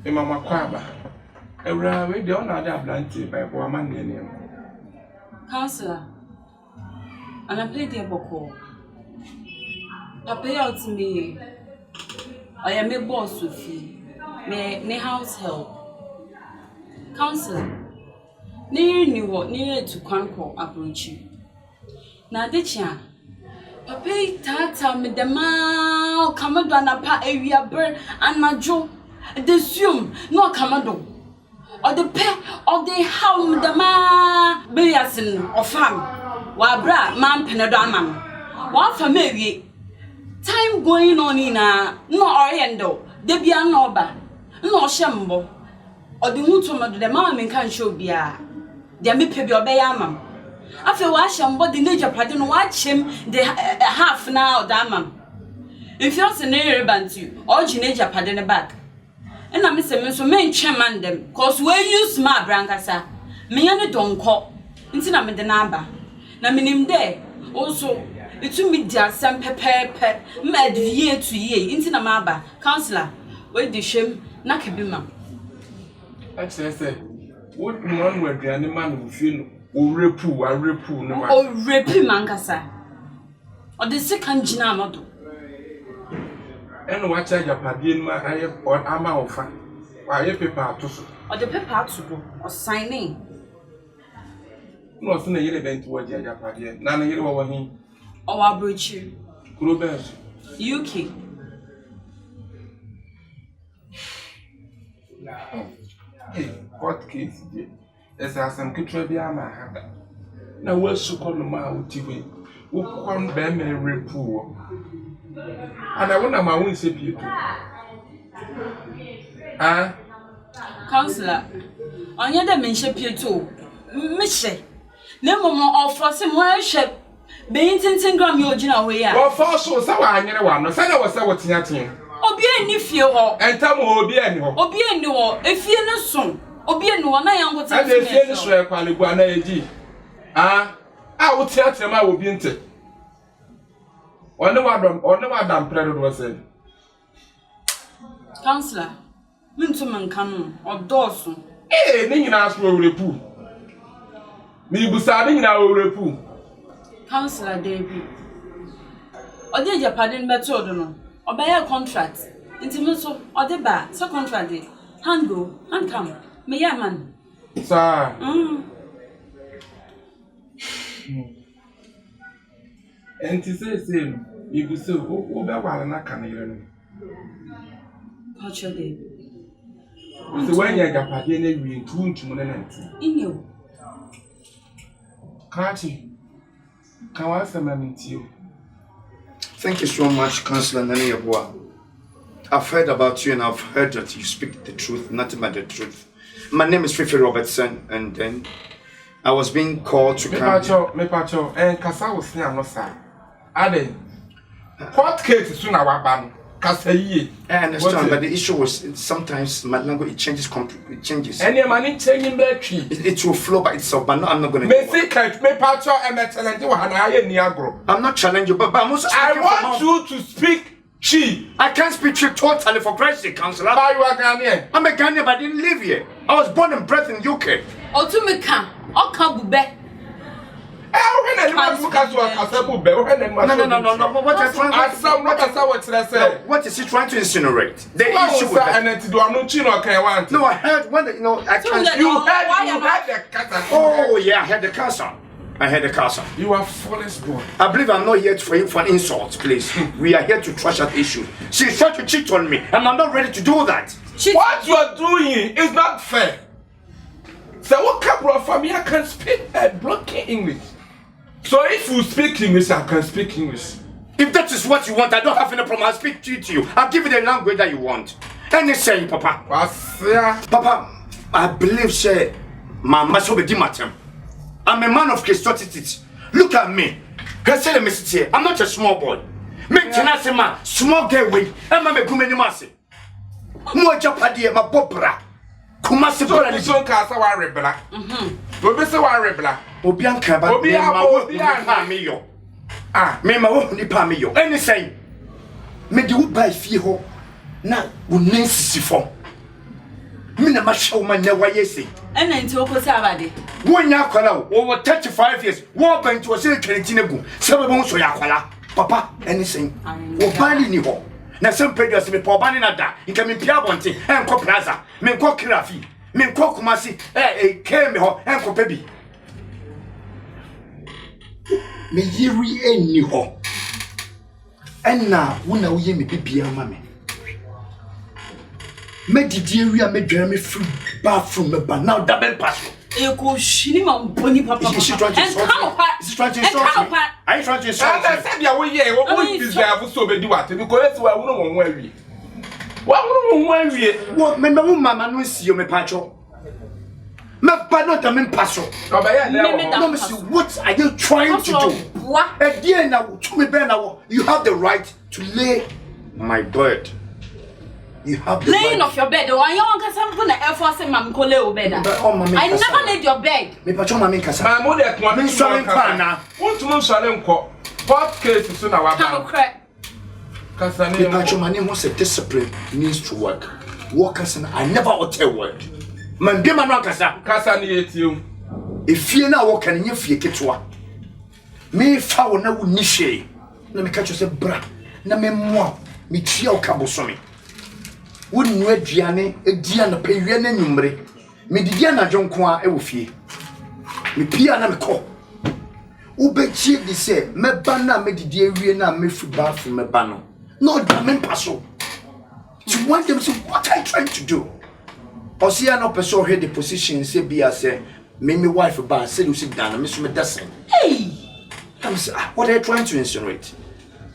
Mama Quaba. Every way, the honor that blanty by woman. Counselor, and I played the boko. Pay out to me. I am a boss with you. Me house help. Counselor, near knew what near to conquer approach you. Now, did ya? Papa, tata me the ma, Commodore pa area burn and my jaw. The zoom, no Commodore. Or the pair of the hound the ma, Beason or fam. Wa bra, man penadamam. Wa family. Time going on in a no oriendo, debia noba, no shambo. Or the mutum of the mammy can show beer. There may be your bayamam. After washing body nature, pardon, watch him the half now, damn. If you're a near band you, or nature pardon back. And I miss a miss main chairman them, cause where you smart, Brancasa. Me and don't call. Instead of the number. Na minim there. Also, it to me just some pepper, mad year to year, into the maba. Counselor, wait the shame, Nakabima. I say, what one where the animal will feel, or repu, no, or repu mancasa. Or the second Jinamado. And watch your padian, my or ama of fun. Why a paper to or the paper to go, or signing. Nothing a year event towards your padian, Nana Yeboah. Or I'll bridge you. Grubers. UK. Hey, what case? There's some kitchen behind my hand. Now, where's so called the mouth TV? Who can't bear me repu? And I wonder my own say people. Ah, Counselor, on your dimension, Pietro, Miche. No more of us in worship. Being 10 gram your general way. well, for so, I never want. Said I was what's nothing. Obi if you are, And tell me, Obi no, if you're not soon, Obi no, and I am what I finish where Paliguana. Ah, I would tell them I will be into. Or no one predator was said. Counselor, Mintuman Canon or Dawson. Eh, then you ask for a repu. Me busading now repu. Counselor David. Or did your pardon better or or buy a contract? Intimato or the bar, so contract. Hand go, and come. Me, ya man. Sir. And to say same, you could say, oh, that one I can hear. Culture day. So when you got pardon, we tune to Monanant. In you. Carty, can I say, mammy, to you? Thank you so much, Councillor Nana Yeboah. I've heard about you and I've heard that you speak the truth, nothing but the truth. My name is Fifi Robertson, and then I was being called to come. Me pacho, and Casa was near no sir. Ade, what case is soon our ban? Casa ye. I understand, but the issue was sometimes my language changes. Any money changing battery. It will flow by itself, but no, I'm not going to. Me see catch me pacho and me challenge you and I niagro. I'm not challenging you, but I'm also. I want you to speak Chi. I can't speak Chi totally for Christ's sake, Councillor. Why you are Ghanaian? I'm a Ghanaian, but I didn't live here. I was born and bred in UK. Or to me can, or come back. No. What is he trying to insinuate? The issue with that. No, I heard when I can't. You heard the casa. Oh yeah, I heard the casa. I heard the casa. You are foolish boy. I believe I'm not here for an insult, please. We are here to trash that issue. She's trying to cheat on me, and I'm not ready to do that. What you are doing is not fair. So what come from me? I can speak a broken English. So if you speak English, I can speak English. If that is what you want, I don't have any problem. I'll speak to you. I'll give you the language that you want. Any say, Papa. Papa, I believe say my master will be matem. I'm a man of Christianity. Look at me. I'm not a small boy. Make Tenasima small gateway. I'm a good masi. More Japadi, my bobra. Kumasi Bola is on Casa Rebella. Robessa Rebella. Obianca, Obianca, Mio. Ah, Mema won't nipa me yo. Any say, me do by Fiho. Now, we need for. na ma show man na why say and then to ko sabade one ya kwala over 35 years wo ban to say twenty sebebo so ya kwala papa anything wo bani ni ho na sem previous me pa bani na da nka me pia bonte enko plaza me enko krafi me enko kumasi ke me ho enko pebi me yiri eni ho enna wona wo ye me bibia ma me me didi area me dware me free bathroom me ba now double pass eko shini ma mponi papa is she trying to insult me? Is she trying to insult me? Are you trying to insult me? I said ya we here we deserve so be di what because we won won awie won won awie what me mama no see you me pacho me ba no da me paso no me see what are you trying to do again now to me be now you have the right to lay my bed. You have the laying right. Off your bed. Why you want some put the effort say mam ko lay o bed. I never laid your bed. Me pacho mama kasa. Ma mo de ko me sorry pana. Won't you sorry nko. What case so na wa ba. Kasa ne. Me pacho mama who say discipline needs to work. Workers and I never utter word. Man be man kasa. Kasa ne etiu. Efie na wo kan nye fie ketwa. Me fa wo na wo ni hwe. Na me kacho say bra. Na me mo. Me tia o kaboso me. Wouldn't you Gianni, a Diana Perian and Numbre? Me Diana John Qua, Ewfie. Me piano me call. Ube chief de say, me banna me the dear Riena me free bar from me banner. No, damn passo. To want them to what I trying to do. Or see, I no person head the position, say, be I say, me wife a bar, say, you sit down, and Miss Medicine. Hey! I'm saying, what are you trying to insinuate?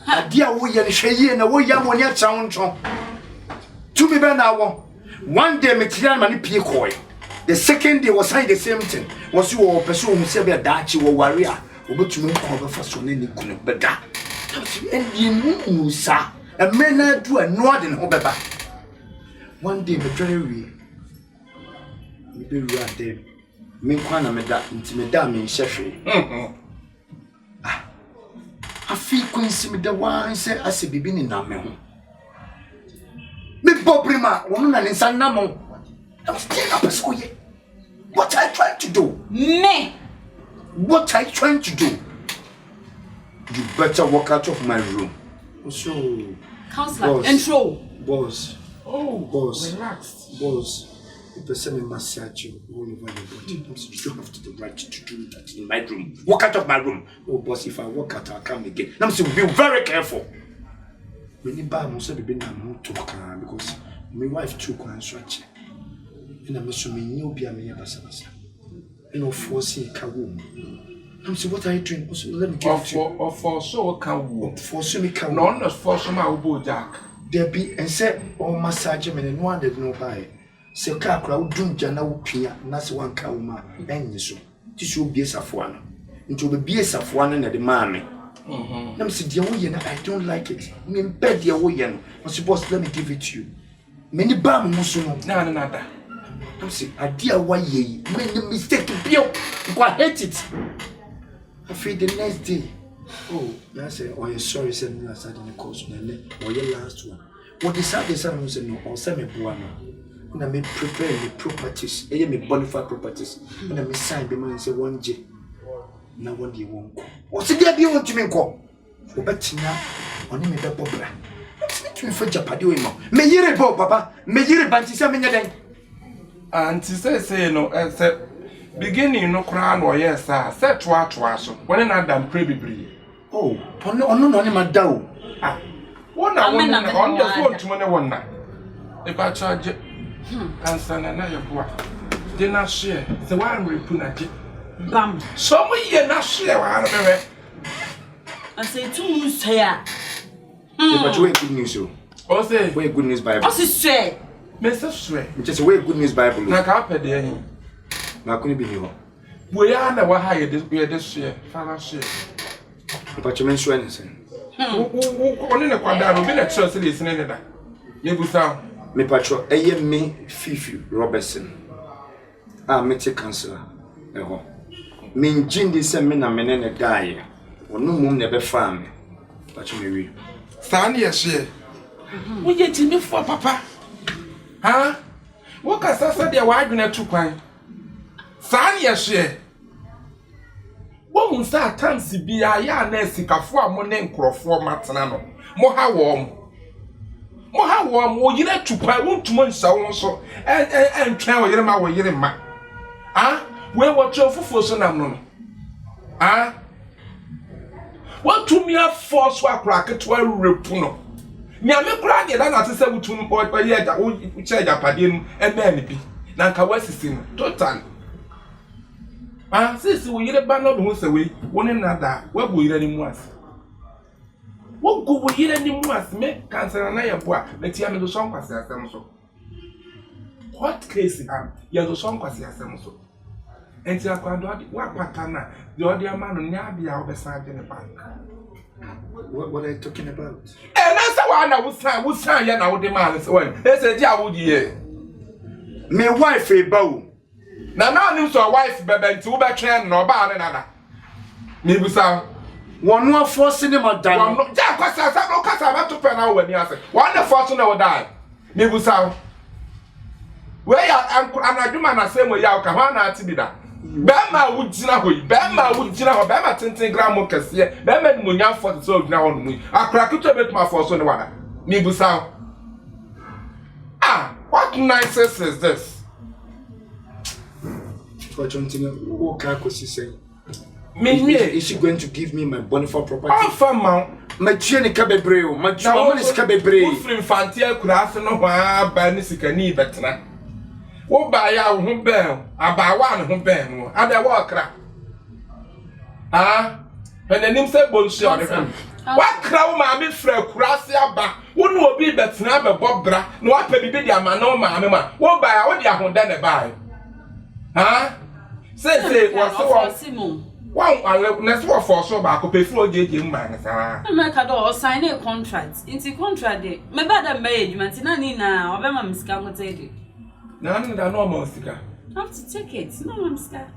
A dear way and Shay and a way young one yet sound. To me now, one day material money pay coy. The second day was saying the same thing. Was you or person who said a dachi or warrior, or but you cover for so many couldn't but that. And you know, sir, a man do a nod in Hobeba. One day, the be right there. Menkwana me da intimida me nhyefe. Afi kunsi me da wan se ase bibi ni na me ho. Me bobrima wono na nsa na mo. I'm still up as oye. What are you trying to do? Me. What are you trying to do? You better walk out of my room. So, Counselor, intro. Boss. Oh, boss. Relax. Boss. The person will massage you all over your body. You don't have the right to do that in my room. Walk out of my room. Oh, boss, if I walk out, I'll come again. I'm saying, be very careful. When you buy, I'm saying, because my wife took one stretch. And I'm assuming you'll be a mere basa. You know, forcing a cow. I'm saying, what are you doing? Also, let me give you. Or for so a cow. For so me cow. No, not for some elbow jack. There be and said, oh, massage him and one that no buy. Se ka kra wodun jana wo pia na se wanka wo ma enyi so ti so bie safoa no nti obie safoa no na de ma me na me se de wo ye na I don't like it me mpe de wo ye no I say boss let me give it to you me ni ba mo so no na da na se ade a wa ye me ni mistake bio I hate it I feel the next day oh I say oh you sorry say me aside in the course na le or your last one what decide say no or say me boa no na me prepare the properties e me bonafide properties na me sign be man say 1J na what do you want o se dia bi want me nko o betina oni me be bobra me for japade we mo me yire bo papa me yire banti se me nyaden anti say no say beginning no kra no yes say toa so when na dam pray bibiri oh ono no ni mada o ah wona on the phone to me wona e ba charge Cancer Nana Yeboah. They not share. The one repunati. Bam. Some ye not share. I say 2 months here. But you good news you. Oh say we good news Bible. I say Mr. Swear. Just way good news Bible. Na ka pede hin. Na ko ni bi ni ho. We are na wa high this year. Father share. But you mention anything. Only na kwada no be na church dey sin da. Yebusa. Me patro eye me Fifi Robertson me te counselor ho me njindi se me na me ne dae ono mum ne be fa me patro me wi sa na ye hye wo ye timi fo papa ha What can say they were doing too kwan? San ye What will start times be a ya nesika for a money crofo matanano? Moha warm. Moha warm, or you let to pay 1 months so and travel your ma your ma. Ah, where what your for so no? Ah, what to me a force wa crack to a repuno? Nyame kura de na ate se wutum o ye ja wo che ja pade nu e na ni bi na nka wasisi no total sisi wo yire ba no do se we woni na da wa bu yire ni mu as wo go wo yire ni mu as me kansa na Yeboah meti ya me do so nkwase asem so what case am ya do so nkwase asem so enti akwando wa kwata na de odi ama no nya bia wo be sa de ne bank. What are you talking about? And that's why I would sign ya now the man is when they said ya would ye. My wife a bow. Now news to a wife baby to be train no ba nana. Me busa One more forcing him or die. One no ja kwasa sa no kasa ba to pen awani ase. One the force no die. Me busa where ya anaduma na say mo ya ka ho na ati bi da. Bema wujina hoyi bema wujina ho bema tenten gram kese bema ni monya for so wujina ho no mu akra kito betuma for so ne wada me busa what nonsense is this? What you think what Kakosi say? Is she going to give me my Boniface property? Oh fama my chene kabebreo my chuma is kabebreo ufrim fantia kura ase no ha ba ni sikani betena wo ba ya wo ho ben abawa ne ho ben no ada wo kra penanim se bonsu ode fam wa kra wo ma me fra kura ase aba wo no obi betena be bobra no wa pa bibi dia ma no ma me ma wo ba ya wo dia ho da ne ba say wo so Wow, next one for so back up before JJ man. America do sign a contract. Into contract day. My bad management na ni na obema msika mo take. Na nda no mo msika. Have to take it. No msika.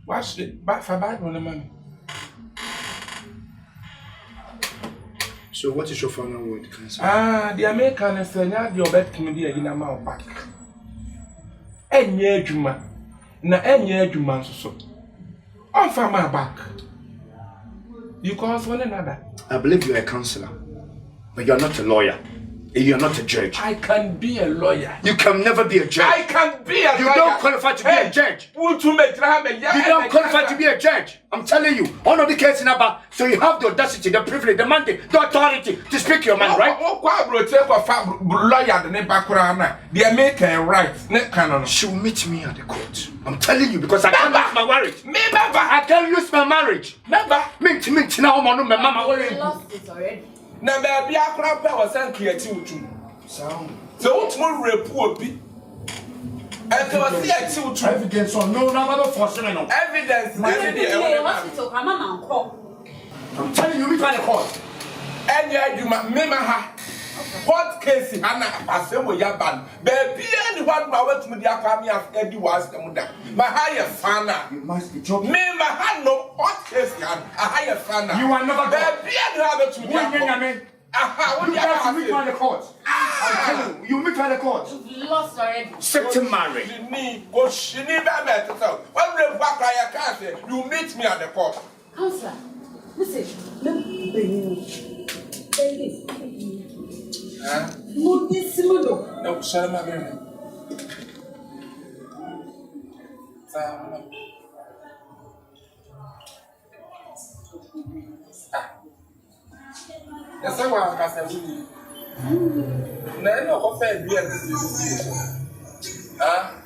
Watch it. Back for bad one man. So what is your final word, Cancer? The American is saying the obet comedy in a mouth back. Enye adwuma. Na enye adwuma nso so. On for my back. Because one another. I believe you are a counselor, but you are not a lawyer. And you are not a judge. I can be a lawyer. You can never be a judge. I can be a lawyer. You don't qualify to be a judge. You don't qualify to be a judge. I'm telling you. On the case number, so you have the audacity, the privilege, the mandate, the authority to speak your mind, right? The American right. She will meet me at the court. I'm telling you because I can't lose my marriage. Never. I can't lose my marriage. Never. Mint now, my mama. You lost it already. Na baby akra pa wasan creative utu. So utmo repu obi. And was see active Evidence on no number for no. Evidence. Hospital mama call. I'm telling you, we try to call. And you mema ha. What case ana asemo ya ban. Baby and what ma wet mu dia kwa me afedi was dem da. My higher fana. You must be joking. Mema ha no what case a higher fana. You are never baby and have it to dia. Aha, you guys meet by the court. I'm telling you, meet by the court. You've lost already. Set to marry. Go shini be so. When we back I can't say you meet me at the court. Counselor, listen. Let me No, shut my baby. That's why I can say, no, offend me at this.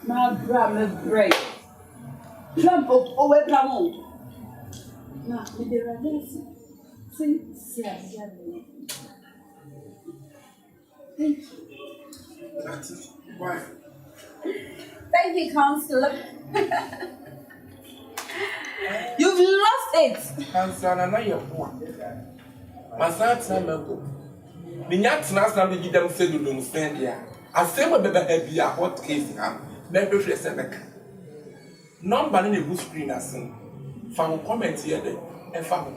My brother, break. Jump up over the now, with the release. Thank you. Why? Thank you, counselor. You've lost it. Nana Yeboah. My son, the Yats now give them said you don't stand here. I say, what baby be a hot case. Never say, Seneca. Number in the good screen as soon. Found comment here and found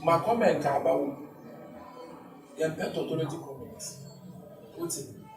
my comment about your pet authority comments. What's it?